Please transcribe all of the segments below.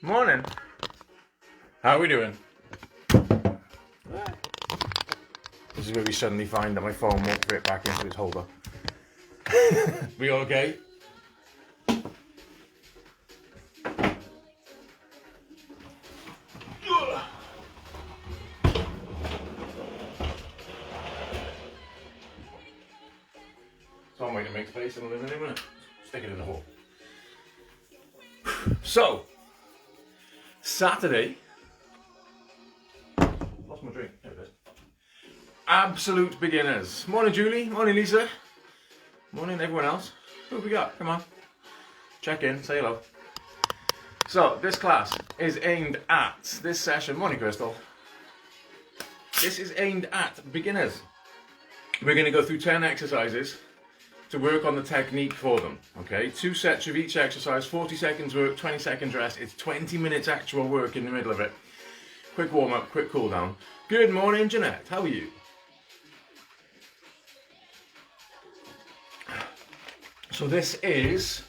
Morning. How are we doing? This is where we suddenly find that my phone won't fit back into its holder. We all okay? It's one way to make space in the living room, isn't it? Stick it in the hole. So, Saturday. Lost my drink. There it is. Absolute beginners. Morning, Julie. Morning, Lisa. Morning, everyone else. Who have we got? Come on. Check in. Say hello. So, this class is aimed at this session. Morning, Crystal. This is aimed at beginners. We're going to go through 10 exercises to work on the technique for them. Okay, 2 sets of each exercise, 40 seconds work, 20 seconds rest. It's 20 minutes actual work in the middle of it. Quick warm up, quick cool down. Good morning, Jeanette. How are you? So this is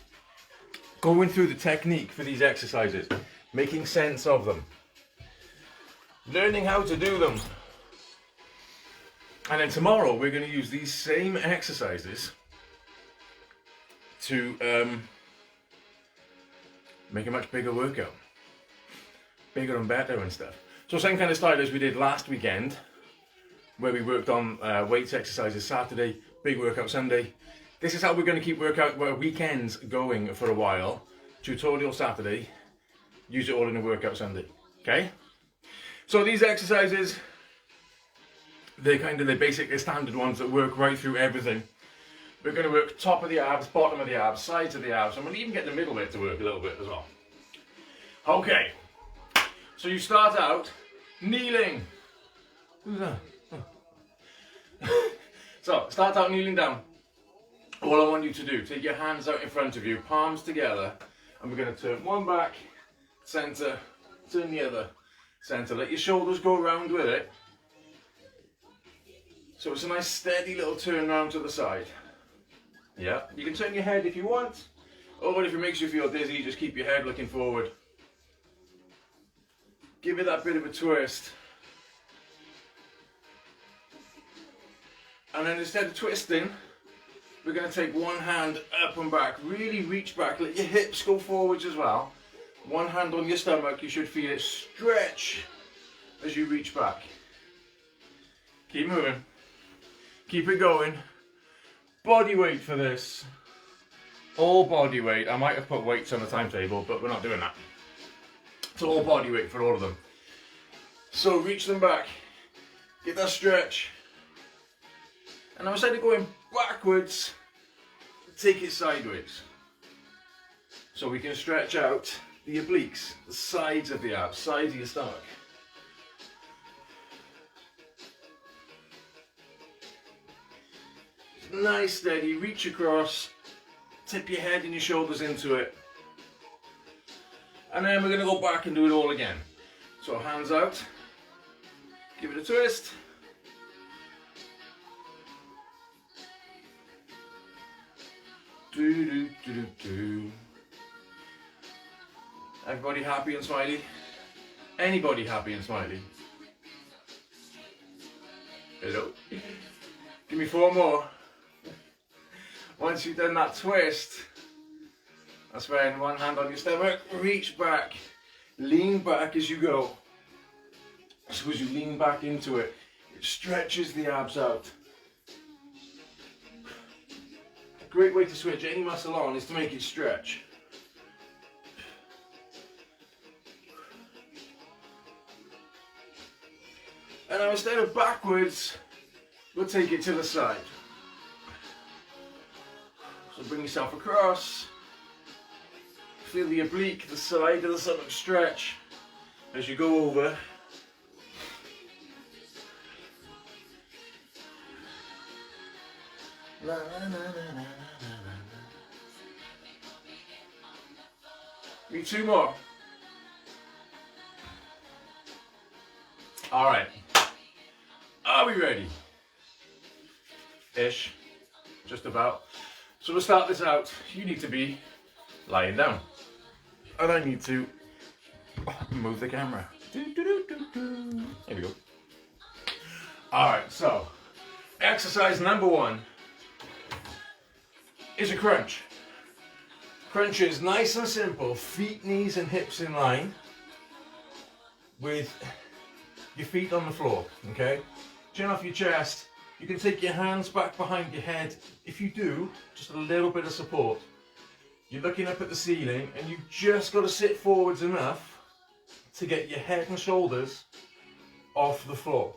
going through the technique for these exercises, making sense of them, learning how to do them. And then tomorrow we're going to use these same exercises to make a much bigger workout, bigger and better and stuff. So same kind of style as we did last weekend, where we worked on weights exercises Saturday, big workout Sunday. This is how we're going to keep workout weekends going for a while. Tutorial Saturday, use it all in a workout Sunday. Okay. So these exercises, they're kind of the basic, the standard ones that work right through everything. We're going to work top of the abs, bottom of the abs, sides of the abs, and we'll even get the middle bit to work a little bit as well. Okay, so you start out kneeling. Who's that? Oh. So, start out kneeling down. All I want you to do, take your hands out in front of you, palms together, and we're going to turn one back, center, turn the other, center. Let your shoulders go around with it. So it's a nice steady little turn round to the side. Yeah, you can turn your head if you want, or if it makes you feel dizzy, just keep your head looking forward. Give it that bit of a twist. And then instead of twisting, we're going to take one hand up and back. Really reach back, let your hips go forwards as well. One hand on your stomach, you should feel it stretch as you reach back. Keep moving. Keep it going. Body weight for this. All body weight. I might have put weights on the timetable, but we're not doing that. It's all body weight for all of them. So reach them back. Get that stretch. And now instead of going backwards, take it sideways. So we can stretch out the obliques, the sides of the abs, sides of your stomach. Nice, steady, reach across, tip your head and your shoulders into it. And then we're going to go back and do it all again. So hands out, give it a twist. Do, do, do, do, do. Everybody happy and smiley? Anybody happy and smiley? Hello? Give me 4 more. Once you've done that twist, that's when one hand on your stomach, reach back, lean back as you go. So as you lean back into it, it stretches the abs out. A great way to switch any muscle on is to make it stretch. And now instead of backwards, we'll take it to the side. So bring yourself across, feel the oblique, the side of the stomach stretch as you go over. La, la, la, la, la, la. Need 2 more. All right, are we ready? Ish, just about. So we'll start this out. You need to be lying down. And I need to Move the camera. Here we go. Alright, so exercise number 1 is a crunch. Crunch is nice and simple, feet, knees and hips in line with your feet on the floor, okay? Chin off your chest. You can take your hands back behind your head. If you do, just a little bit of support. You're looking up at the ceiling and you've just got to sit forwards enough to get your head and shoulders off the floor.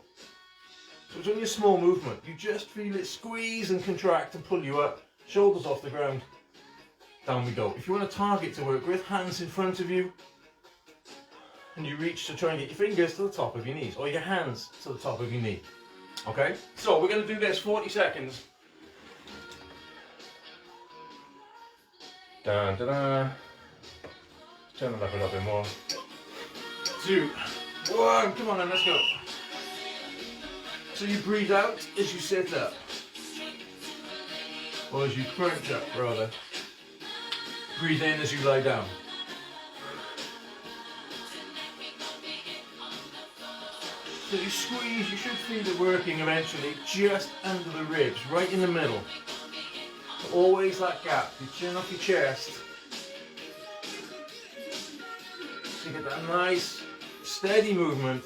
So it's only a small movement. You just feel it squeeze and contract and pull you up. Shoulders off the ground. Down we go. If you want a target to work with, hands in front of you. And you reach to try and get your fingers to the top of your knees. Or your hands to the top of your knee. Okay? So we're going to do this 40 seconds. Dun, dun, dun. Turn it up a little bit more. 2, 1. Come on then, let's go. So you breathe out as you sit up. Or as you crunch up, rather. Breathe in as you lie down. So you squeeze, you should feel it working eventually, just under the ribs, right in the middle. Always that gap, your chin off your chest. So you get that nice, steady movement.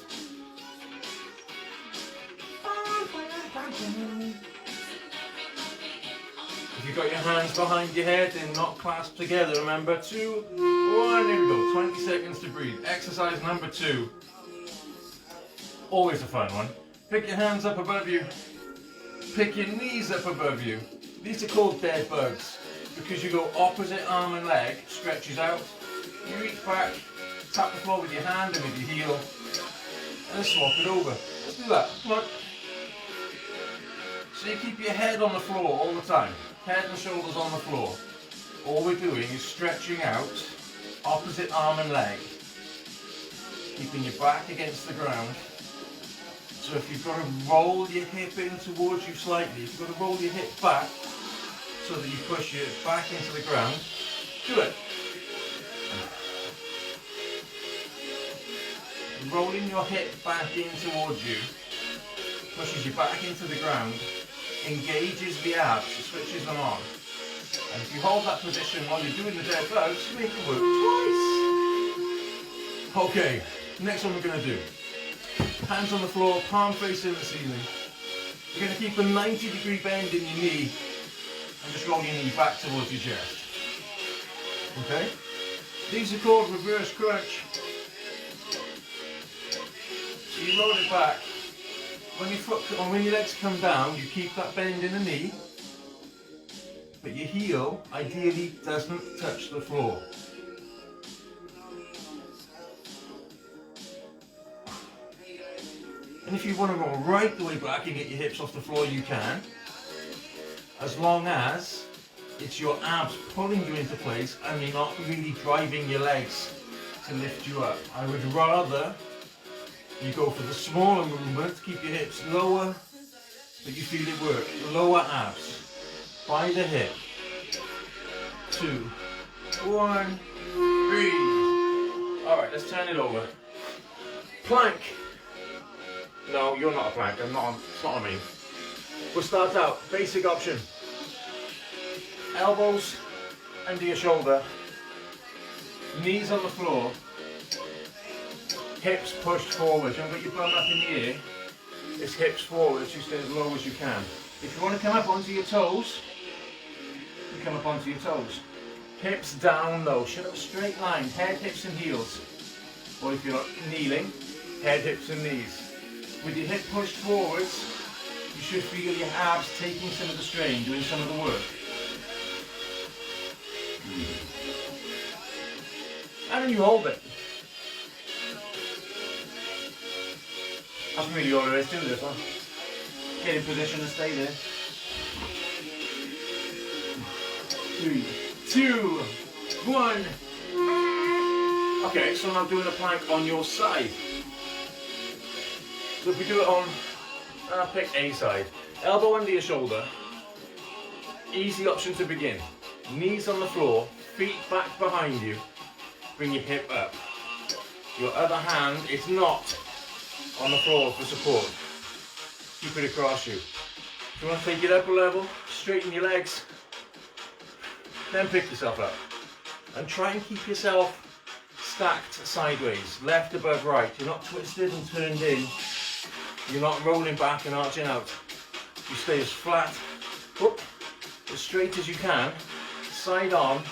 If you've got your hands behind your head and not clasped together, remember, 2, 1, here we go, 20 seconds to breathe. Exercise number 2. Always a fun one. Pick your hands up above you. Pick your knees up above you. These are called dead bugs because you go opposite arm and leg, stretches out. You reach back, tap the floor with your hand and with your heel, and then swap it over. Let's do that. Come on. So you keep your head on the floor all the time. Head and shoulders on the floor. All we're doing is stretching out opposite arm and leg. Keeping your back against the ground. So if you've got to roll your hip in towards you slightly, if you've got to roll your hip back so that you push your back into the ground, do it. Rolling your hip back in towards you, pushes you back into the ground, engages the abs, switches them on. And if you hold that position while you're doing the dead bugs, make it work twice. Okay, next one we're going to do. Hands on the floor, palm facing the ceiling. You're going to keep a 90-degree bend in your knee and just roll your knee back towards your chest. Okay? These are called reverse crunch. So you roll it back. When your legs come down, you keep that bend in the knee, but your heel ideally doesn't touch the floor. And if you want to go right the way back and get your hips off the floor, you can. As long as it's your abs pulling you into place and you're not really driving your legs to lift you up. I would rather you go for the smaller movement, keep your hips lower, but you feel it work. Lower abs by the hip. 2, 1, breathe. Alright, let's turn it over. Plank. No, you're not a plank. It's not on me. We'll start out. Basic option. Elbows under your shoulder. Knees on the floor. Hips pushed forward. You haven't got your bum up in the air. It's hips forward. You stay as low as you can. If you want to come up onto your toes, you come up onto your toes. Hips down though. Should have a straight line. Head, hips and heels. Or if you're kneeling, head, hips and knees. With your hip pushed forwards, you should feel your abs taking some of the strain, doing some of the work. And then you hold it. That's really all there is to this one. Get in position and stay there. 3, 2, 1. Okay, so now doing a plank on your side. So if we do it on, pick a side. Elbow under your shoulder. Easy option to begin. Knees on the floor, feet back behind you. Bring your hip up. Your other hand is not on the floor for support. Keep it across you. If you want to take it up a level, straighten your legs, then pick yourself up. And try and keep yourself stacked sideways, left above right. You're not twisted and turned in. You're not rolling back and arching out. You stay as flat, whoop, as straight as you can, side on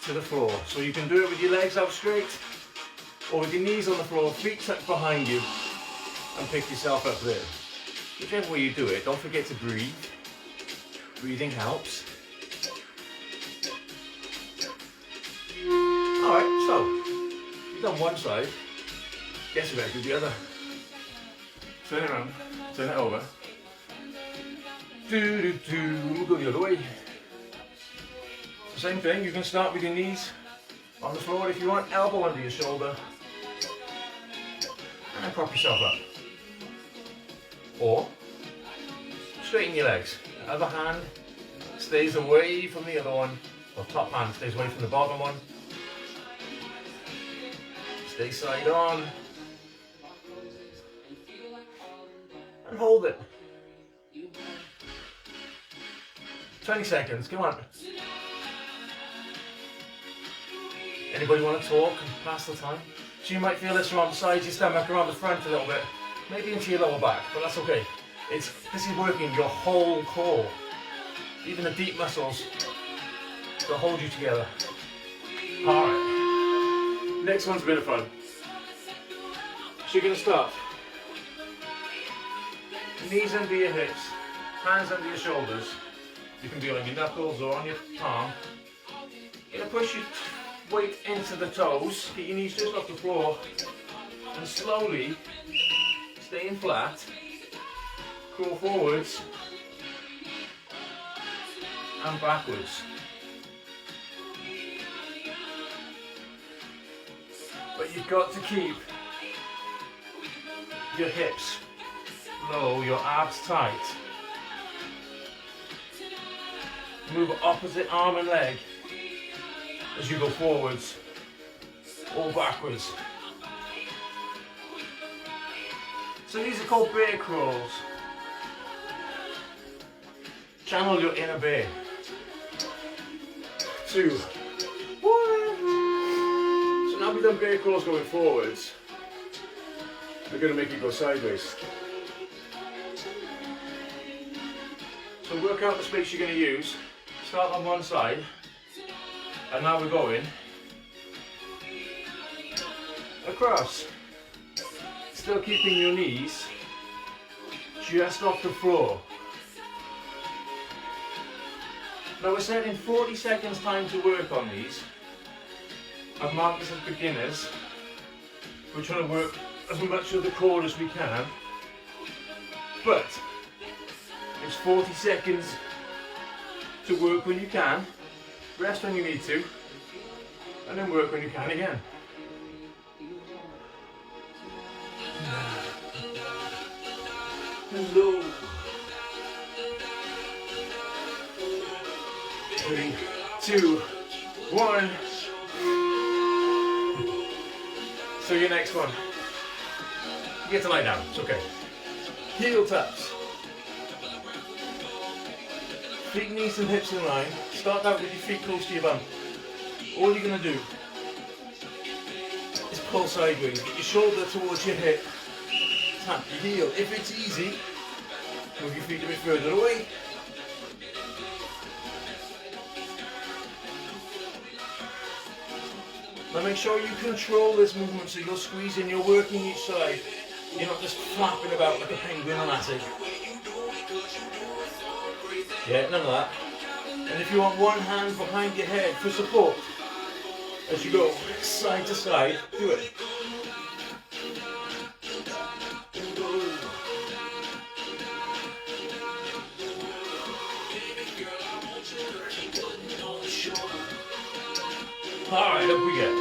to the floor. So you can do it with your legs out straight, or with your knees on the floor, feet tucked behind you, and pick yourself up there. Whichever way you do it, don't forget to breathe. Breathing helps. Alright, so, you've done one side, guess what, do the other. Turn it around, turn it over. Go the other way. Same thing, you can start with your knees on the floor if you want, elbow under your shoulder, and then prop yourself up. Or, straighten your legs. The other hand stays away from the other one, or top hand stays away from the bottom one. Stay side on. And hold it. 20 seconds, come on. Anybody want to talk and pass the time? So you might feel this around the sides, your stomach, around the front a little bit. Maybe into your lower back, but that's okay. This is working your whole core. Even the deep muscles that hold you together. Alright. Next one's a bit of fun. So you're going to start. Knees under your hips, hands under your shoulders. You can be on your knuckles or on your palm. You're going to push your weight into the toes, get your knees just off the floor, and slowly, staying flat, crawl forwards and backwards. But you've got to keep your hips low, your abs tight. Move opposite arm and leg as you go forwards or backwards. So these are called bear crawls. Channel your inner bear. 2, 1. So now we've done bear crawls going forwards. We're going to make it go sideways. So work out the space you're going to use. Start on one side. And now we're going across. Still keeping your knees just off the floor. Now we're setting 40 seconds time to work on these. I've marked this as beginners. We're trying to work as much of the core as we can. But it's 40 seconds to work when you can, rest when you need to, and then work when you can again. Hello. 3, 2, 1. So your next one. You get to lie down, it's okay. Heel taps. Feet, knees and hips in line. Start out with your feet close to your bum. All you're going to do is pull sideways. Get your shoulder towards your hip. Tap your heel. If it's easy, move your feet a bit further away. Now make sure you control this movement so you're squeezing, you're working each side. You're not just flapping about like a penguin on attic. Yeah, none of that. And if you want one hand behind your head for support, as you go side to side, do it. Alright, up we get.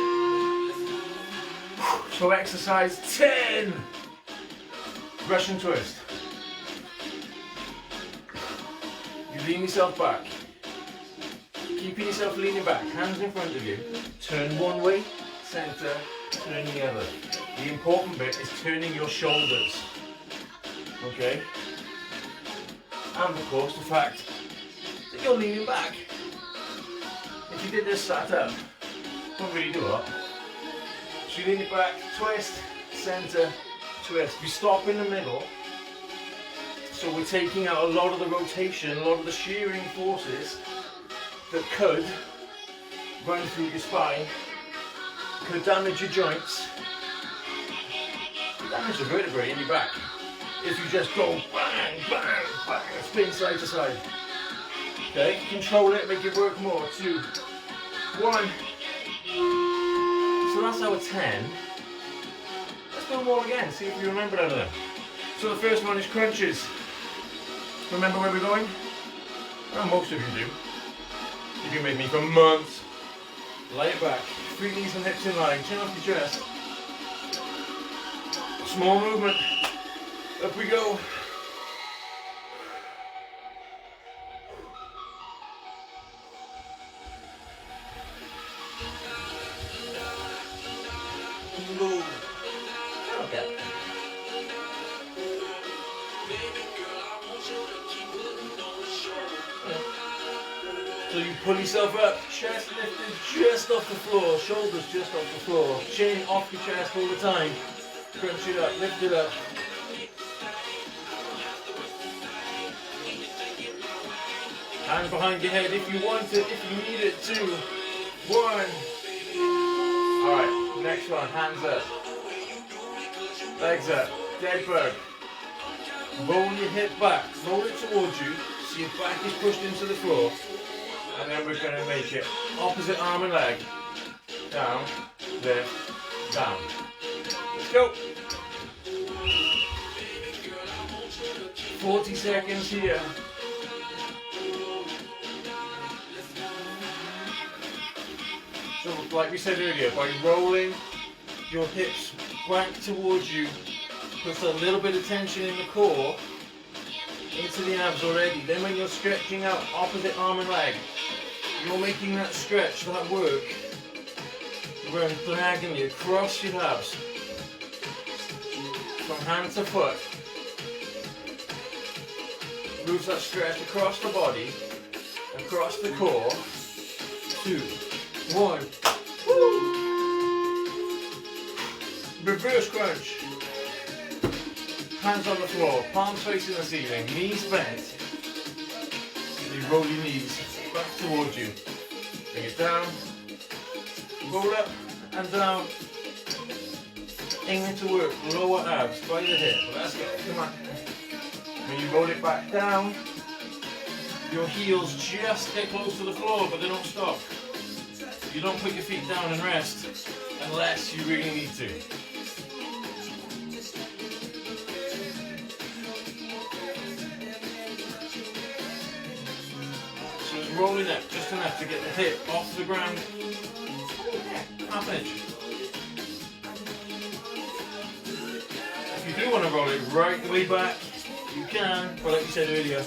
So exercise 10. Russian twist. You lean yourself back. Keeping yourself leaning back, hands in front of you. Turn one way, center, turn the other. The important bit is turning your shoulders. Okay? And of course the fact that you're leaning back. If you did this sat up, don't really do a lot. So you lean it back, twist, center, twist. We stop in the middle. So we're taking out a lot of the rotation, a lot of the shearing forces that could run through your spine, could damage your joints, damage the vertebrae in your back. If you just go bang, bang, bang, spin side to side. Okay, control it, make it work more. 2, 1. So that's our 10. Let's do them all again, see if you remember any of them. So the first one is crunches. Remember where we're going? Well, most of you do. You've been with me for months. Lay it back, 3 knees and hips in line, chin off your chest. Small movement. Up we go. Move. Okay. So you pull yourself up, chest lifted just off the floor, shoulders just off the floor, chin off your chest all the time. Crunch it up, lift it up. Hand behind your head if you want it, if you need it. 2, 1. Alright, next one, hands up. Legs up, dead bug. Roll your hip back, roll it towards you, so your back is pushed into the floor. And then we're going to make it opposite arm and leg. Down, lift, down. Let's go. 40 seconds here. So like we said earlier, by rolling your hips back towards you, puts a little bit of tension in the core into the abs already. Then when you're stretching out opposite arm and leg, you're making that stretch, that work, run diagonally across your abs, from hand to foot. Moves that stretch across the body, across the core. 2, 1. Woo! Reverse crunch. Hands on the floor, palms facing the ceiling, knees bent. You roll your knees back towards you. Bring it down. Roll up and down. Aiming to work lower abs by the hip. Let's go. Come on. When you roll it back down, your heels just get close to the floor, but they don't stop. You don't put your feet down and rest unless you really need to. So it's rolling up just enough to get the hip off the ground. Half inch. If you do want to roll it right the way back, you can, but like we said earlier,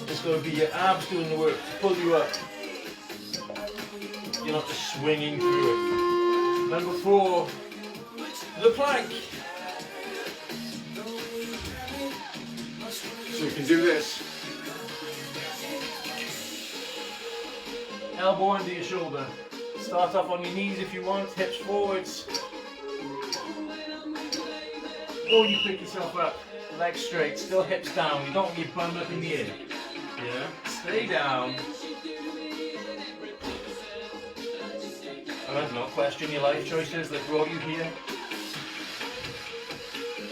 it's going to be your abs doing the work to pull you up. You're not just swinging through it. Number 4, the plank. So you can do this. Elbow under your shoulder. Start off on your knees if you want, hips forwards. Or you pick yourself up, legs straight, still hips down. You don't want your bum up in the air. Yeah? Stay down. I don't know, question your life choices that brought you here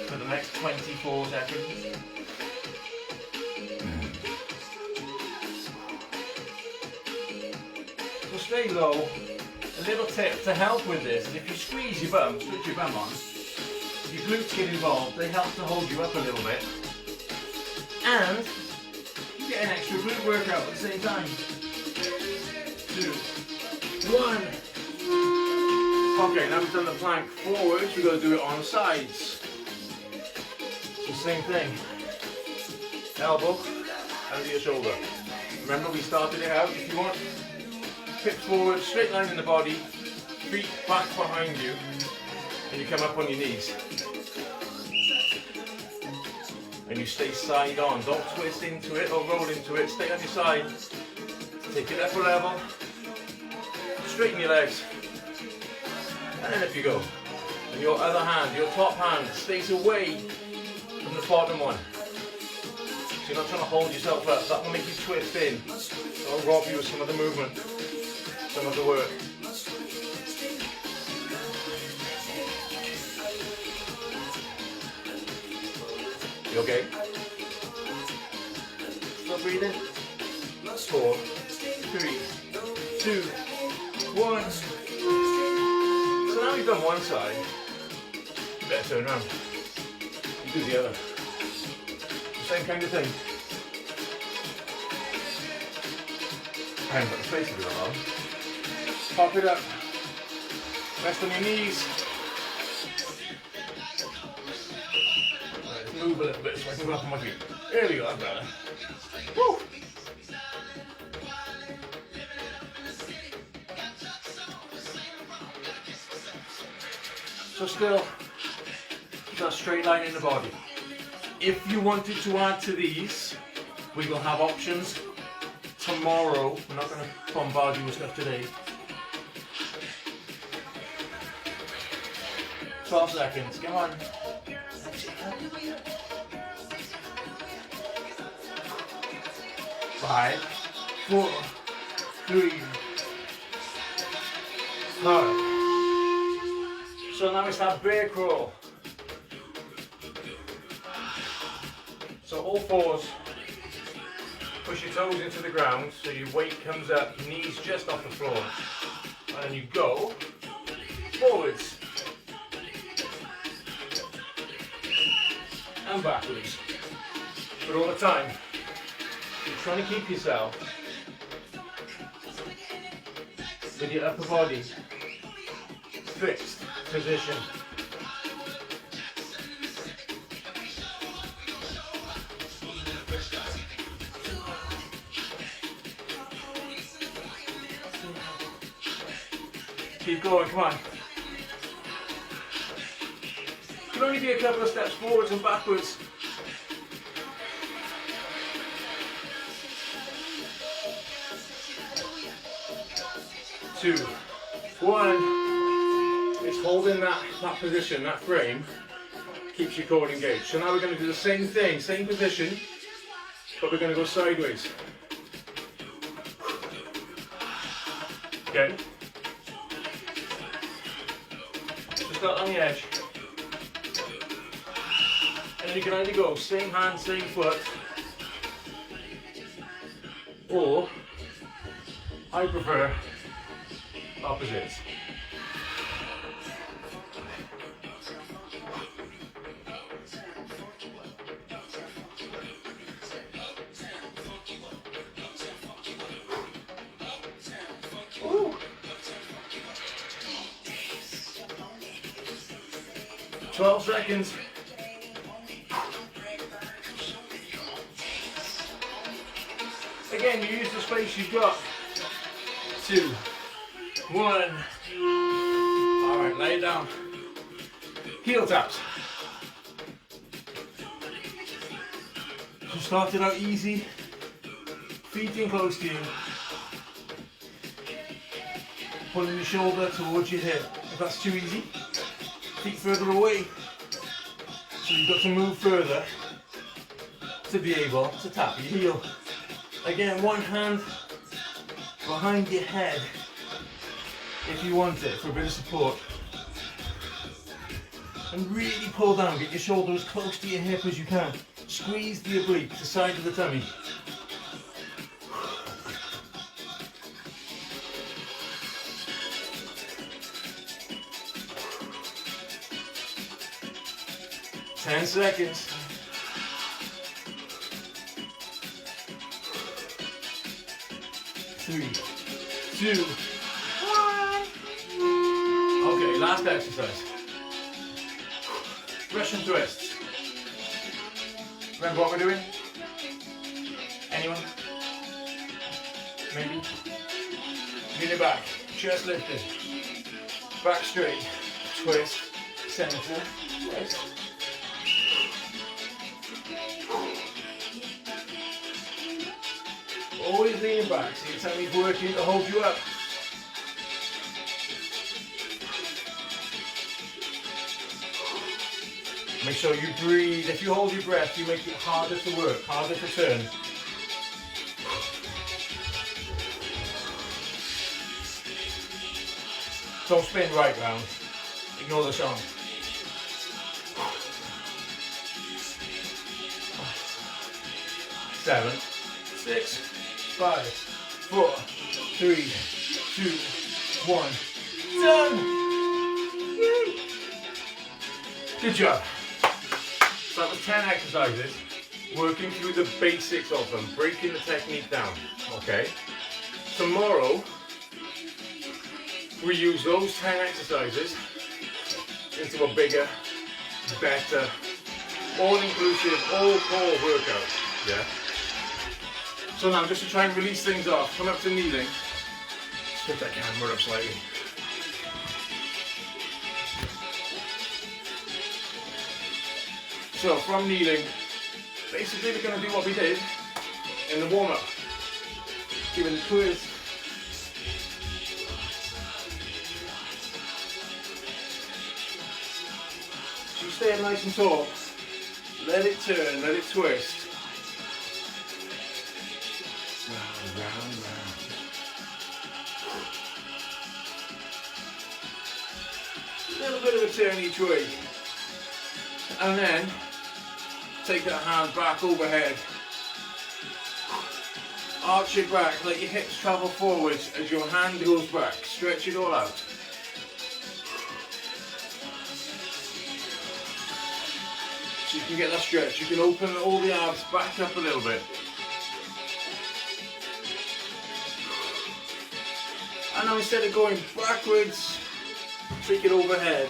for the next 24 seconds. So stay low. A little tip to help with this is if you squeeze your bum, switch your bum on, your glutes get involved, they help to hold you up a little bit. And you get an extra glute workout at the same time. 2, 1. Okay, now we've done the plank forwards, we've got to do it on sides. So same thing. Elbow under your shoulder. Remember we started it out, if you want, hips forward, straight line in the body, feet back behind you, and you come up on your knees. And you stay side on. Don't twist into it or roll into it. Stay on your side. Take it up a level. Straighten your legs. And then up you go. And your other hand, your top hand, stays away from the bottom one. So you're not trying to hold yourself up. That will make you twist in. That'll rob you of some of the movement, some of the work. You okay? Still breathing? 4, 3, 2, 1. So now you've done one side, you better turn around. You do the other. Same kind of thing. I haven't got the space to do that long. Pop it up. Rest on your knees. Right, move a little bit so I can go up on my feet. There we go, that's better. Woo! So still, that straight line in the body. If you wanted to add to these, we will have options tomorrow. We're not going to bombard you with stuff today. 12 seconds, come on. 5, 4, 3, 5. So now it's that bear crawl. So all fours, push your toes into the ground so your weight comes up, knees just off the floor. And then you go forwards and backwards. But all the time, you're trying to keep yourself with your upper body fixed position. Keep going, come on. It can only be a couple of steps forwards and backwards. Two, 1. It's holding that position, that frame, keeps your core engaged. So now we're going to do the same thing, same position, but we're going to go sideways. Okay. So start on the edge. And then you can either go same hand, same foot, or I prefer opposites. Ooh. 12 seconds. Again, you use the space you've got. 2, 1. Alright, lay it down. Heel taps. So start it out easy. Feet in close to you. Pulling your shoulder towards your hip. If that's too easy, feet further away. So you've got to move further to be able to tap your heel. Again, one hand behind your head if you want it for a bit of support. And really pull down, get your shoulder as close to your hip as you can. Squeeze the oblique, the side of the tummy. Ten seconds. 3, 2, 1. Okay, last exercise. Russian twists. Remember what we're doing? Anyone? Maybe? Lean it back, chest lifted. back straight, twist, center, twist. Always leaning back, so your tummy's working to hold you up. Make sure you breathe. If you hold your breath, you make it harder to work, harder to turn. Don't spin right round. Ignore the song. Seven, 6, 5, 4, 3, 2, 1. Done! Yay! Good job. So that was 10 exercises, working through the basics of them, breaking the technique down, okay? Tomorrow, we use those 10 exercises into a bigger, better, all-inclusive, all-core workout, yeah? So now, just to try and release things off, come up to kneeling, put that camera up slightly. So from kneeling, basically we're going to do what we did in the warm-up. Giving the twist. So you stay nice and tall. Let it turn, let it twist. Round, round, round. A little bit of a turn each way. And then take that hand back overhead. Arch it back, let your hips travel forwards as your hand goes back. Stretch it all out. So you can get that stretch. You can open all the abs back up a little bit. And now instead of going backwards, take it overhead.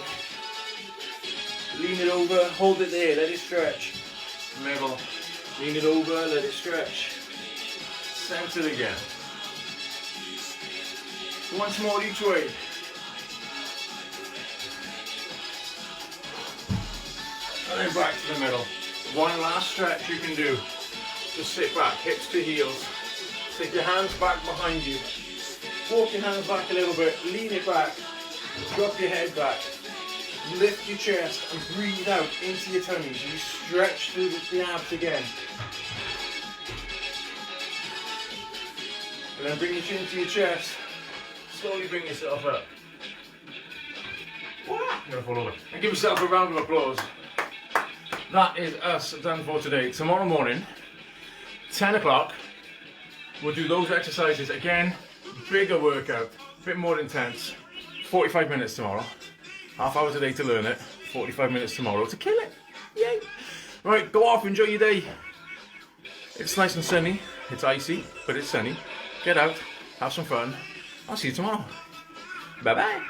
Lean it over, hold it there, let it stretch. Middle, lean it over, let it stretch. Center again. Once more each way. And then back to the middle. One last stretch you can do. Just sit back, hips to heels. Take your hands back behind you. Walk your hands back a little bit, lean it back. Drop your head back. Lift your chest and breathe out into your tummy. So you stretch through the abs again. And then bring your chin to your chest. Slowly bring yourself up. I'm going to fall over. And give yourself a round of applause. That is us done for today. Tomorrow morning, 10 o'clock, we'll do those exercises again. Bigger workout, a bit more intense. 45 minutes tomorrow. Half hour today to learn it, 45 minutes tomorrow to kill it. Yay! Right, go off, enjoy your day. It's nice and sunny, it's icy, but it's sunny. Get out, have some fun. I'll see you tomorrow. Bye bye.